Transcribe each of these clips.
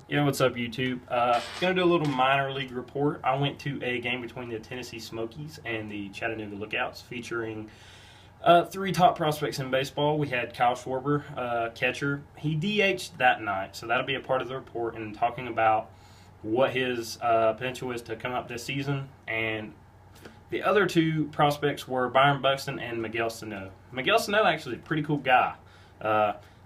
Yeah, what's up, YouTube? Gonna do a little minor league report. I went to a game between the Tennessee Smokies and the Chattanooga Lookouts, featuring three top prospects in baseball. We had Kyle Schwarber, catcher. He DH'd that night, so that'll be a part of the report and talking about what his potential is to come up this season. And the other two prospects were Byron Buxton and Miguel Sano. Miguel Sano actually a pretty cool guy.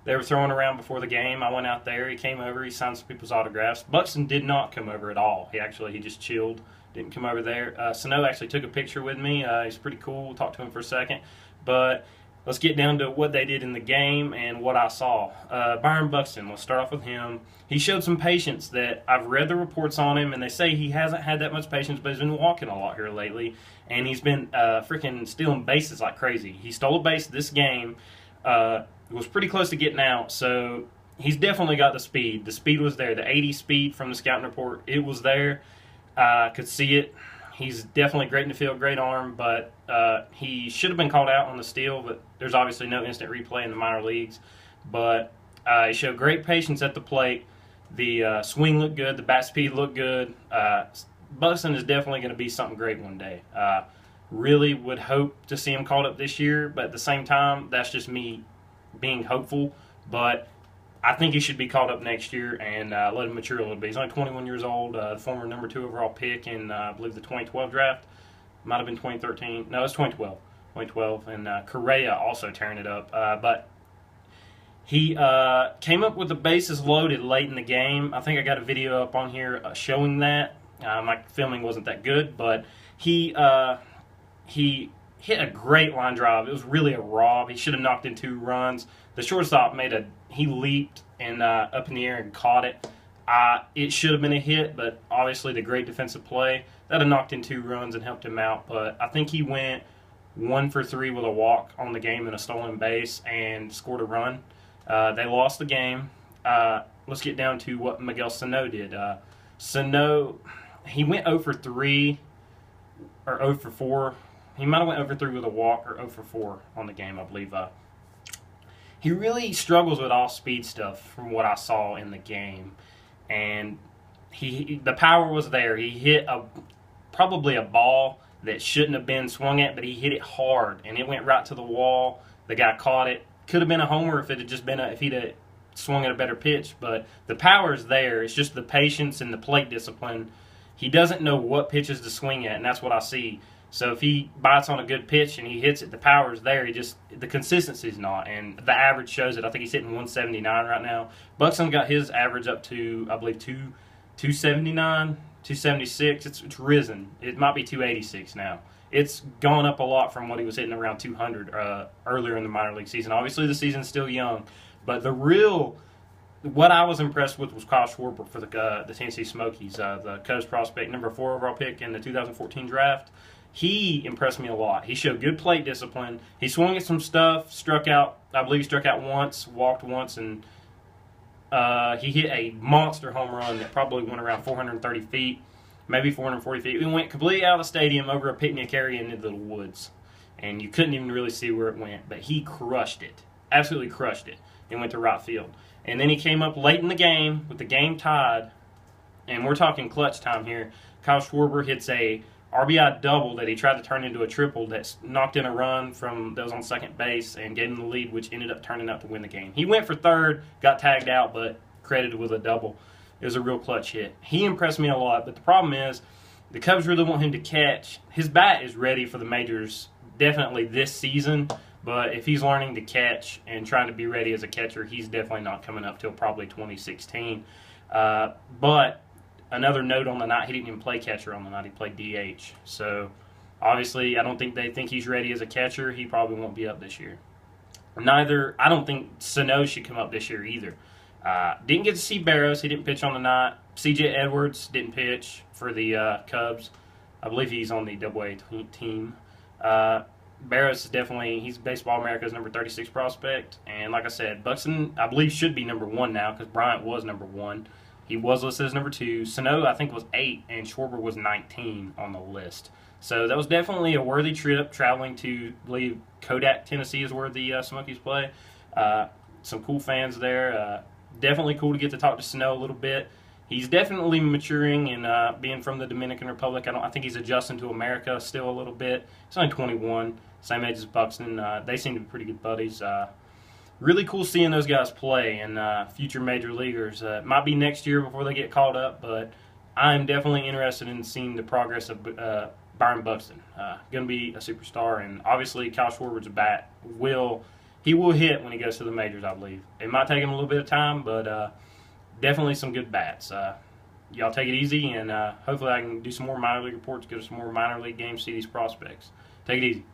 They were throwing around before the game. I went out there. He came over. He signed some people's autographs. Buxton did not come over at all. He just chilled. Didn't come over there. Sano actually took a picture with me. He's pretty cool. Talked to him for a second. But let's get down to what they did in the game and what I saw. Byron Buxton, let's start off with him. He showed some patience that I've read the reports on him, and they say he hasn't had that much patience, but he's been walking a lot here lately. And he's been freaking stealing bases like crazy. He stole a base this game. Was pretty close to getting out, so he's definitely got the speed. The speed was there. The 80 speed from the scouting report, it was there. Could see it. He's definitely great in the field, great arm, but he should have been called out on the steal, but there's obviously no instant replay in the minor leagues. But he showed great patience at the plate. The swing looked good. The bat speed looked good. Buxton is definitely going to be something great one day. Really would hope to see him called up this year, but at the same time, that's just me being hopeful, but I think he should be called up next year and let him mature a little bit. He's only 21 years old, the former number 2 overall pick in, I believe, the 2012 draft. Might have been 2013. No, it's 2012. 2012, and Correa also tearing it up. But he came up with the bases loaded late in the game. I think I got a video up on here showing that. My filming wasn't that good, but he hit a great line drive. It was really a rob. He should have knocked in 2 runs. The shortstop he leaped and up in the air and caught it. It should have been a hit, but obviously the great defensive play that had knocked in 2 runs and helped him out. But I think he went 1 for 3 with a walk on the game and a stolen base and scored a run. They lost the game. Let's get down to what Miguel Sano did. Sano, he went 0 for 3 or 0 for 4. He might have went 0 for 3 with a walk or 0 for 4 on the game, I believe. He really struggles with off-speed stuff from what I saw in the game. And the power was there. He hit probably a ball that shouldn't have been swung at, but he hit it hard, and it went right to the wall. The guy caught it. Could have been a homer if it had just been if he'd have swung at a better pitch. But the power is there. It's just the patience and the plate discipline. He doesn't know what pitches to swing at, and that's what I see. So if he bites on a good pitch and he hits it, the power's there. The consistency's not, and the average shows it. I think he's hitting 179 right now. Buxton got his average up to, I believe, 279, 276. It's risen. It might be 286 now. It's gone up a lot from what he was hitting around 200 earlier in the minor league season. Obviously, the season's still young, but what I was impressed with was Kyle Schwarber for the Tennessee Smokies, the Cubs prospect, number 4 overall pick in the 2014 draft. He impressed me a lot. He showed good plate discipline. He swung at some stuff, struck out. I believe he struck out once, walked once, and he hit a monster home run that probably went around 430 feet, maybe 440 feet. It went completely out of the stadium over a picnic area into the woods, and you couldn't even really see where it went. But he crushed it, absolutely crushed it, and went to right field. And then he came up late in the game with the game tied, and we're talking clutch time here. Kyle Schwarber hits a RBI double that he tried to turn into a triple that knocked in a run that was on second base and gave him the lead, which ended up turning out to win the game. He went for third, got tagged out, but credited with a double. It was a real clutch hit. He impressed me a lot, but the problem is the Cubs really want him to catch. His bat is ready for the majors definitely this season, but if he's learning to catch and trying to be ready as a catcher, he's definitely not coming up till probably 2016. But another note on the night, he didn't even play catcher on the night. He played DH. So, obviously, I don't think they think he's ready as a catcher. He probably won't be up this year. I don't think Sano should come up this year either. Didn't get to see Barrows. He didn't pitch on the night. C.J. Edwards didn't pitch for the Cubs. I believe he's on the Double-A team. Barrows is he's Baseball America's number 36 prospect. And like I said, Buxton, I believe, should be number 1 now because Bryant was number 1. He was listed as number 2. Sano, I think, was 8, and Schwarber was 19 on the list. So that was definitely a worthy trip, traveling to, I believe, Kodak, Tennessee is where the Smokies play. Some cool fans there. Definitely cool to get to talk to Sano a little bit. he's definitely maturing and being from the Dominican Republic. I think he's adjusting to America still a little bit. He's only 21, same age as Buxton. They seem to be pretty good buddies. Really cool seeing those guys play and future major leaguers. It might be next year before they get called up, but I'm definitely interested in seeing the progress of Byron Buxton. Going to be a superstar, and obviously Kyle Schwarber's bat will hit when he goes to the majors, I believe. It might take him a little bit of time, but definitely some good bats. Y'all take it easy, and hopefully I can do some more minor league reports, go to some more minor league games, see these prospects. Take it easy.